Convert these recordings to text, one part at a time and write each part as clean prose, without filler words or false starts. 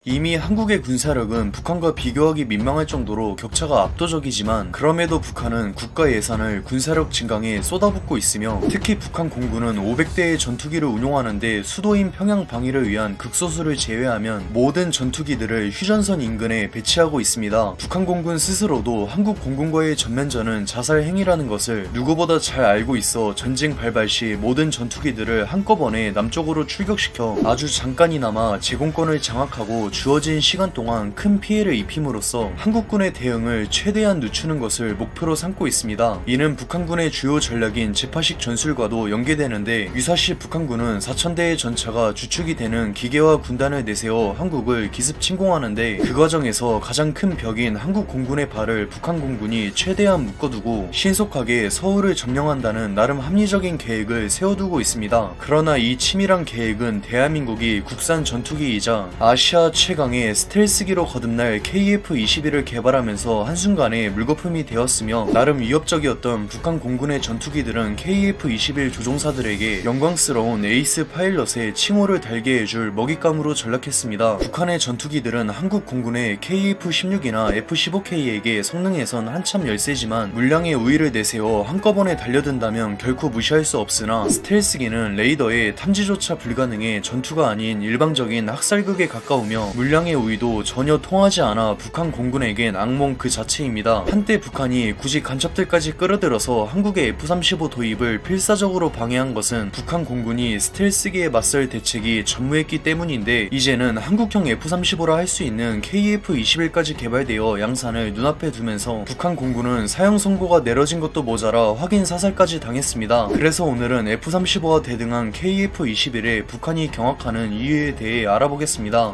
이미 한국의 군사력은 북한과 비교하기 민망할 정도로 격차가 압도적이지만 그럼에도 북한은 국가 예산을 군사력 증강에 쏟아붓고 있으며 특히 북한 공군은 500대의 전투기를 운용하는데 수도인 평양 방위를 위한 극소수를 제외하면 모든 전투기들을 휴전선 인근에 배치하고 있습니다. 북한 공군 스스로도 한국 공군과의 전면전은 자살 행위라는 것을 누구보다 잘 알고 있어 전쟁 발발 시 모든 전투기들을 한꺼번에 남쪽으로 출격시켜 아주 잠깐이나마 제공권을 장악하고 주어진 시간 동안 큰 피해를 입힘으로써 한국군의 대응을 최대한 늦추는 것을 목표로 삼고 있습니다. 이는 북한군의 주요 전략인 제파식 전술과도 연계되는데 유사시 북한군은 4000대의 전차가 주축이 되는 기계화 군단을 내세워 한국을 기습 침공하는데 그 과정에서 가장 큰 벽인 한국 공군의 발을 북한 공군이 최대한 묶어두고 신속하게 서울을 점령한다는 나름 합리적인 계획을 세워두고 있습니다. 그러나 이 치밀한 계획은 대한민국이 국산 전투기이자 아시아 최강의 스텔스기로 거듭날 KF-21을 개발하면서 한순간에 물거품이 되었으며 나름 위협적이었던 북한 공군의 전투기들은 KF-21 조종사들에게 영광스러운 에이스 파일럿의 칭호를 달게 해줄 먹잇감으로 전락했습니다. 북한의 전투기들은 한국 공군의 KF-16이나 F-15K에게 성능에선 한참 열세지만 물량의 우위를 내세워 한꺼번에 달려든다면 결코 무시할 수 없으나 스텔스기는 레이더에 탐지조차 불가능해 전투가 아닌 일방적인 학살극에 가까우며 물량의 우위도 전혀 통하지 않아 북한 공군에겐 악몽 그 자체입니다. 한때 북한이 굳이 간첩들까지 끌어들여서 한국의 F-35 도입을 필사적으로 방해한 것은 북한 공군이 스텔스기에 맞설 대책이 전무했기 때문인데 이제는 한국형 F-35라 할 수 있는 KF-21까지 개발되어 양산을 눈앞에 두면서 북한 공군은 사형 선고가 내려진 것도 모자라 확인 사살까지 당했습니다. 그래서 오늘은 F-35와 대등한 KF-21에 북한이 경악하는 이유에 대해 알아보겠습니다.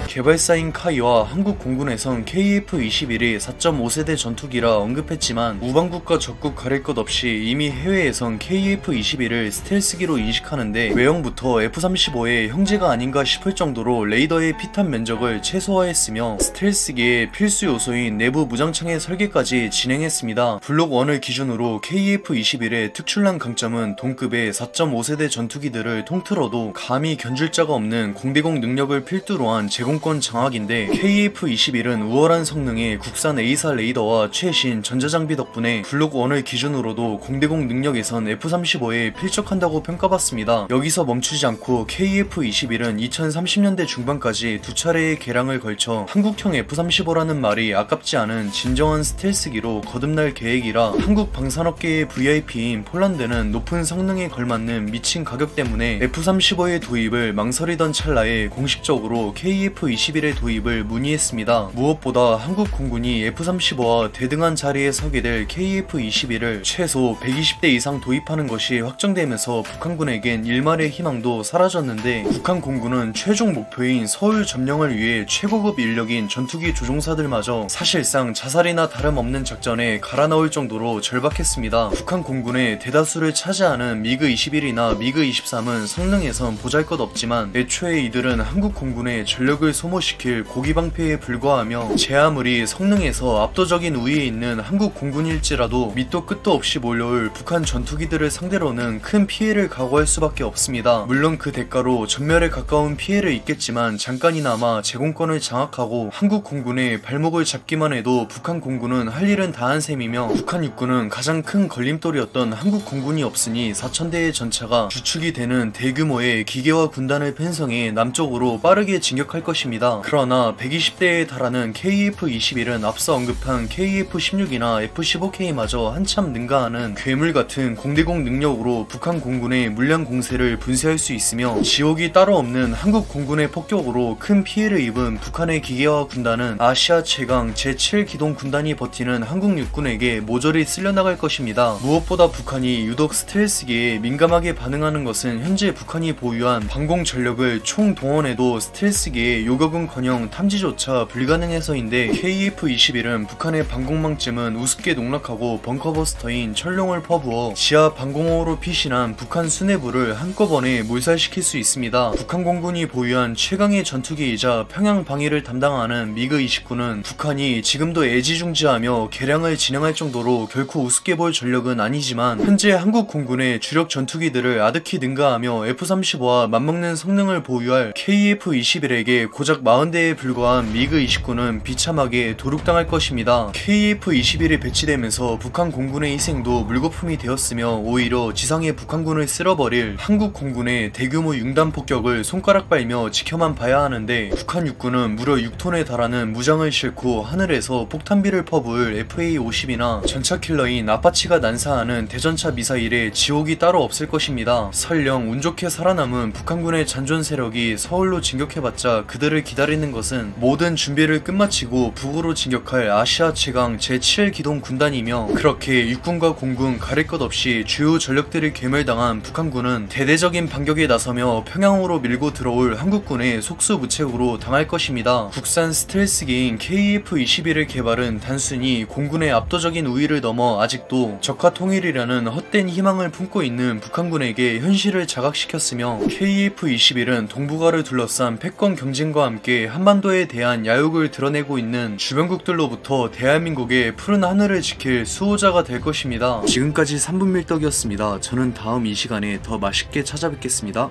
개발사인 카이와 한국 공군에선 KF-21이 4.5세대 전투기라 언급했지만 우방국과 적국 가릴 것 없이 이미 해외에선 KF-21을 스텔스기로 인식하는데 외형부터 F-35의 형제가 아닌가 싶을 정도로 레이더의 피탄 면적을 최소화했으며 스텔스기의 필수 요소인 내부 무장창의 설계까지 진행했습니다. 블록 1을 기준으로 KF-21의 특출난 강점은 동급의 4.5세대 전투기들을 통틀어도 감히 견줄 자가 없는 공대공 능력을 필두로 한 제공권 장악인데 KF-21은 우월한 성능의 국산 A사 레이더와 최신 전자장비 덕분에 블록 1을 기준으로도 공대공 능력에선 F-35에 필적한다고 평가받습니다. 여기서 멈추지 않고 KF-21은 2030년대 중반까지 두 차례의 개량을 걸쳐 한국형 F-35라는 말이 아깝지 않은 진정한 스텔스기로 거듭날 계획이라 한국 방산업계의 VIP인 폴란드는 높은 성능에 걸맞는 미친 가격 때문에 F-35의 도입을 망설이던 찰나에 공식적으로 KF-21의 도입을 문의했습니다. 무엇보다 한국 공군이 F-35와 대등한 자리에 서게 될 KF-21을 최소 120대 이상 도입하는 것이 확정되면서 북한군에겐 일말의 희망도 사라졌는데 북한 공군은 최종 목표인 서울 점령을 위해 최고급 인력인 전투기 조종사들마저 사실상 자살이나 다름없는 작전에 갈아 넣을 정도로 절박했습니다. 북한 공군의 대다수를 차지하는 미그-21이나 미그-23은 성능에선 보잘것없지만 애초에 이들은 한국 공군의 전력을 소모시킬 고기방패에 불과하며 제 아무리 성능에서 압도적인 우위에 있는 한국 공군일지라도 밑도 끝도 없이 몰려올 북한 전투기들을 상대로는 큰 피해를 각오할 수밖에 없습니다. 물론 그 대가로 전멸에 가까운 피해를 입겠지만 잠깐이나마 제공권을 장악하고 한국 공군의 발목을 잡기만 해도 북한 공군은 할 일은 다 한 셈이며 북한 육군은 가장 큰 걸림돌이었던 한국 공군이 없으니 4000대의 전차가 주축이 되는 대규모의 기계화 군단을 편성해 남쪽으로 빠르게 진격할 것입니다. 그러나 120대에 달하는 KF-21은 앞서 언급한 KF-16이나 F-15K마저 한참 능가하는 괴물같은 공대공 능력으로 북한 공군의 물량 공세를 분쇄할 수 있으며 지옥이 따로 없는 한국 공군의 폭격으로 큰 피해를 입은 북한의 기계화 군단은 아시아 최강 제7기동 군단이 버티는 한국 육군에게 모조리 쓸려나갈 것입니다. 무엇보다 북한이 유독 스텔스기에 민감하게 반응하는 것은 현재 북한이 보유한 방공 전력을 총동원해도 스텔스기에 요격 물거금커녕 탐지조차 불가능해서인데 KF-21은 북한의 방공망쯤은 우습게 농락하고 벙커버스터인 철룡을 퍼부어 지하 방공호로 피신한 북한 수뇌부를 한꺼번에 몰살시킬 수 있습니다. 북한 공군이 보유한 최강의 전투기이자 평양 방위를 담당하는 미그-29는 북한이 지금도 애지중지하며 개량을 진행할 정도로 결코 우습게 볼 전력은 아니지만 현재 한국 공군의 주력 전투기들을 아득히 능가하며 F-35와 맞먹는 성능을 보유할 KF-21에게 고작 40대에 불과한 미그-29는 비참하게 도륙당할 것입니다. KF-21이 배치되면서 북한 공군의 희생도 물거품이 되었으며 오히려 지상에 북한군을 쓸어버릴 한국 공군의 대규모 융단 폭격을 손가락 빨며 지켜만 봐야 하는데 북한 육군은 무려 6톤에 달하는 무장을 싣고 하늘에서 폭탄비를 퍼부을 FA-50이나 전차킬러인 아파치가 난사하는 대전차 미사일에 지옥이 따로 없을 것입니다. 설령 운 좋게 살아남은 북한군의 잔존 세력이 서울로 진격해봤자 그들을 기다리는 것은 모든 준비를 끝마치고 북으로 진격할 아시아 최강 제7기동 군단이며 그렇게 육군과 공군 가릴 것 없이 주요 전력들을 괴멸당한 북한군은 대대적인 반격에 나서며 평양으로 밀고 들어올 한국군의 속수무책으로 당할 것입니다. 국산 스텔스기인 KF-21을 개발은 단순히 공군의 압도적인 우위를 넘어 아직도 적화 통일이라는 헛된 희망을 품고 있는 북한군에게 현실을 자각시켰으며 KF-21은 동북아를 둘러싼 패권 경쟁과 함께 한반도에 대한 야욕을 드러내고 있는 주변국들로부터 대한민국의 푸른 하늘을 지킬 수호자가 될 것입니다. 지금까지 3분 밀떡이었습니다. 저는 다음 이 시간에 더 맛있게 찾아뵙겠습니다.